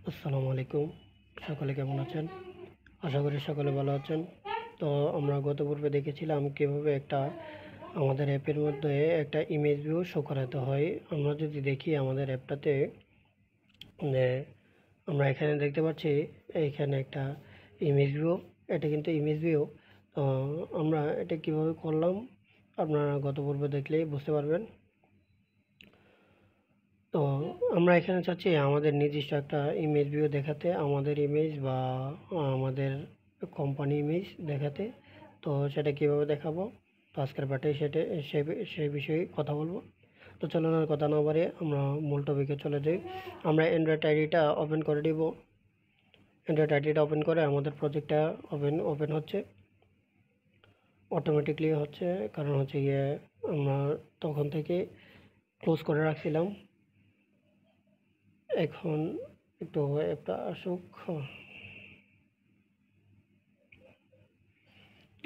আসসালামু আলাইকুম। সকলে কেমন আছেন? আশা করি সকলে ভালো আছেন। তো আমরা গত পর্বে দেখেছিলাম কীভাবে আমাদের অ্যাপের মধ্যে একটা ইমেজ ভিউ শো করাতে হয়। আমরা যদি দেখি আমাদের অ্যাপটাতে যে আমরা এখানে দেখতে পাচ্ছি এইখানে একটা ইমেজ ভিউ। এটা কিন্তু ইমেজ ভিউ। তো আমরা এটা কীভাবে করলাম আপনারা গত পর্বে দেখলেই বুঝতে পারবেন। তো আমরা এখানে চাচ্ছি আমাদের নির্দিষ্ট একটা ইমেজ ভিউ দেখাতে, আমাদের ইমেজ বা আমাদের কোম্পানি ইমেজ দেখাতে। তো সেটা কীভাবে দেখাবো, তো আজকের পার্টে সেই বিষয়ে কথা বলবো। তো চলুন আর কথা না বাড়িয়ে আমরা মূল টপিকে চলে যাই। আমরা অ্যান্ড্রয়েড আইডিটা ওপেন করে দিব। অ্যান্ড্রয়েড আইডিটা ওপেন করে আমাদের প্রজেক্টটা ওপেন হচ্ছে, অটোমেটিকলি হচ্ছে। কারণ হচ্ছে গিয়ে আমরা তখন থেকে ক্লোজ করে রাখছিলাম। এখন একটু অ্যাপটা আসুক।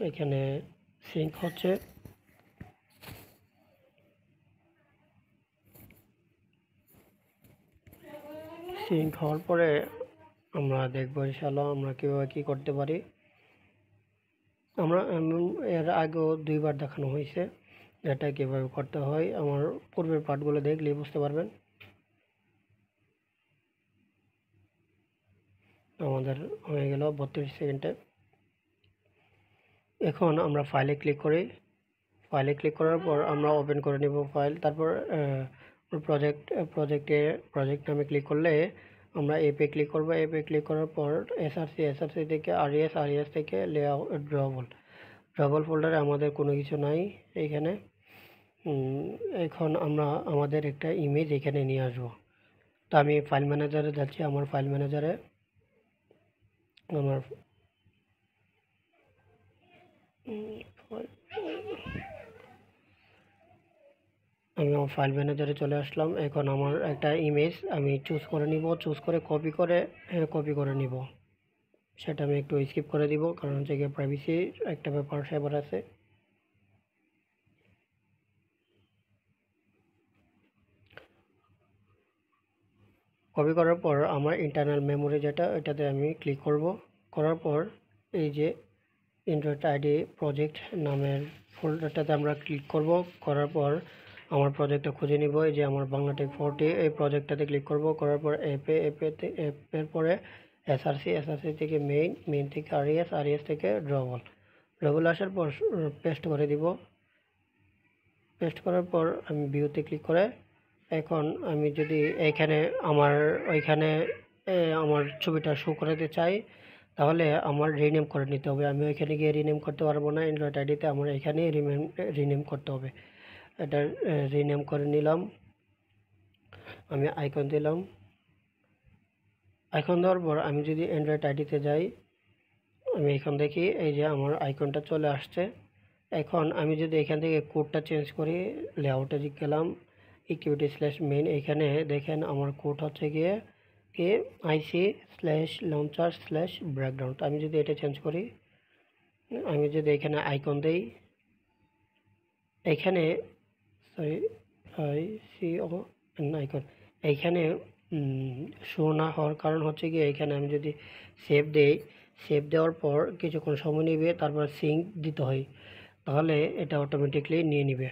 এখানে সিঙ্ক হচ্ছে। সিঙ্ক হওয়ার পরে আমরা দেখবো ইনশাআল্লাহ আমরা কীভাবে কী করতে পারি। আমরা এর আগেও 2বার দেখানো হয়েছে এটা কীভাবে করতে হয়। আমার পূর্বের পার্টগুলো দেখলেই বুঝতে পারবেন। আমাদের হয়ে গেল 32 সেকেন্ডে। এখন আমরা ফাইলে ক্লিক করি। ফাইলে ক্লিক করার পর আমরা ওপেন করে নেব ফাইল। তারপর প্রজেক্ট নামে ক্লিক করলে আমরা এপে ক্লিক করব। এপে ক্লিক করার পর এসআরসি থেকে আরইএস থেকে লেআউট ড্রবল ফোল্ডারে আমাদের কোনো কিছু নাই এইখানে। এখন আমরা আমাদের একটা ইমেজ এখানে নিয়ে আসবো। তো আমি ফাইল ম্যানেজারে যাচ্ছি। আমার ফাইল ম্যানেজারে আমি আমার ফাইল ম্যানেজারে চলে আসলাম। এখন আমার একটা ইমেজ আমি চুজ করে নিব। চুজ করে কপি করে নিব। সেটা আমি একটু স্কিপ করে দিব, কারণ হচ্ছে গিয়ে প্রাইভেসির একটা ব্যাপার আছে। কপি করার পর আমার ইন্টারনাল মেমোরি যেটা, ওইটাতে আমি ক্লিক করব। করার পর এই যে অ্যান্ড্রয়েড আইডি প্রজেক্ট নামের ফোল্ডারটাতে আমরা ক্লিক করব। করার পর আমার প্রজেক্টটা খুঁজে নিব। এই যে আমার বাংলাটেক 40 এই প্রজেক্টটাতে ক্লিক করব। করার পর অ্যাপের পরে এসআরসি থেকে মেইন থেকে আরইএস থেকে ড্রবল আসার পর পেস্ট করে দিব। পেস্ট করার পর আমি ভিউতে ক্লিক করে এখন আমি যদি এইখানে ওইখানে আমার ছবিটা শো করাতে চাই, তাহলে আমার রিনেম করে নিতে হবে। আমি ওইখানে গিয়ে রিনেম করতে পারবো না। অ্যান্ড্রয়েড আইডিতে আমার এখানেই রিনেম করতে হবে। এটা রিনেম করে নিলাম। আমি আইকন দিলাম। আইকন দেওয়ার পর আমি যদি অ্যান্ড্রয়েড আইডিতে যাই, আমি এখান দেখি এই যে আমার আইকনটা চলে আসছে। এখন আমি যদি এখান থেকে কোডটা চেঞ্জ করি, লেআউটে গেলাম, ইকুইটি/মেইন, এখানে দেখেন আমার কোড হচ্ছে গিয়ে IC/launcher/breakdown। আমি যদি এটা চেঞ্জ করি, আমি যদি এখানে আইকন দেই, এখানে আইকন এইখানে শো না হওয়ার কারণ হচ্ছে গিয়ে এখানে আমি যদি সেভ দেওয়ার পর কিছুক্ষণ সময় নেবে, তারপর সিঙ্ক দিতে হয়, তাহলে এটা অটোমেটিকলি নিয়ে নিবে।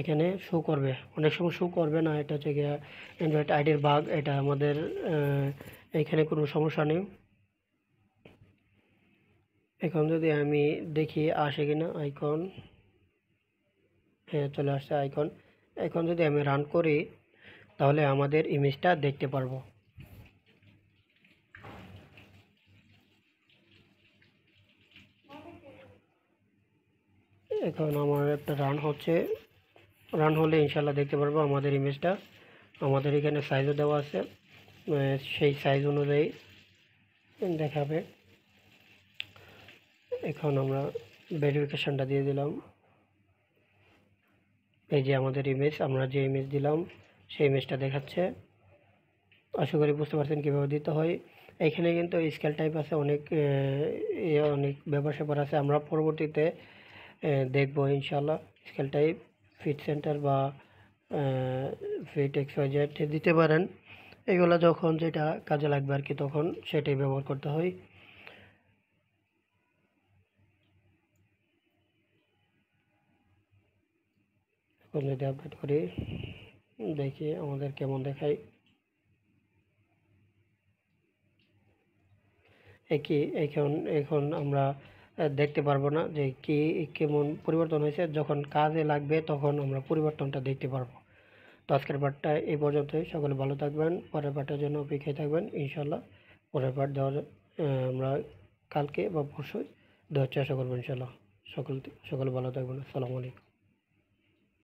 এখানে শো করবে, অনেক সময় শো করবে না। এটা হচ্ছে গিয়ে অ্যান্ড্রয়েড আইডির বাগ। এটা আমাদের এখানে কোনো সমস্যা নেই। এখন যদি আমি দেখি আসে কিনা আইকন, হ্যাঁ চলে আসছে আইকন। এখন যদি আমি রান করি, তাহলে আমাদের ইমেজটা দেখতে পারবো। এখন আমার একটা রান হলে ইনশাল্লাহ দেখতে পারবো আমাদের ইমেজটা। আমাদের এখানে সাইজও দেওয়া আছে, সেই সাইজ অনুযায়ী দেখাবে। এখন আমরা ভেরিফিকেশনটা দিয়ে দিলাম। এই যে আমাদের ইমেজ, আমরা যে ইমেজ দিলাম সেই ইমেজটা দেখাচ্ছে। আশা করি বুঝতে পারছেন কীভাবে দিতে হয়। এখানে কিন্তু স্কেল টাইপ আছে, অনেক ব্যাপার আছে। আমরা পরবর্তীতে দেখবো ইনশাল্লাহ। স্কেল টাইপ ফিট সেন্টার বা ফিট XYZ দিতে পারেন। এগুলো যখন যেটা কাজে লাগবে আর কি তখন সেটাই ব্যবহার করতে হয়। এখন যদি আপডেট করি দেখি আমাদের কেমন দেখায়। একই এখন এখন আমরা দেখতে পারবো না যে কি কেমন পরিবর্তন হয়েছে, যখন কাজে লাগবে তখন আমরা পরিবর্তনটা দেখতে পারবো। তো আজকের পার্টটা এই পর্যন্তই। সকলে ভালো থাকবেন, পরের পার্টের জন্য অপেক্ষায় থাকবেন ইনশাল্লাহ। পরের পার্ট দেওয়ার আমরা কালকে বা পরশু দেওয়ার চেষ্টা করবো ইনশাল্লাহ। সকলে ভালো থাকবেন। আসসালামু আলাইকুম।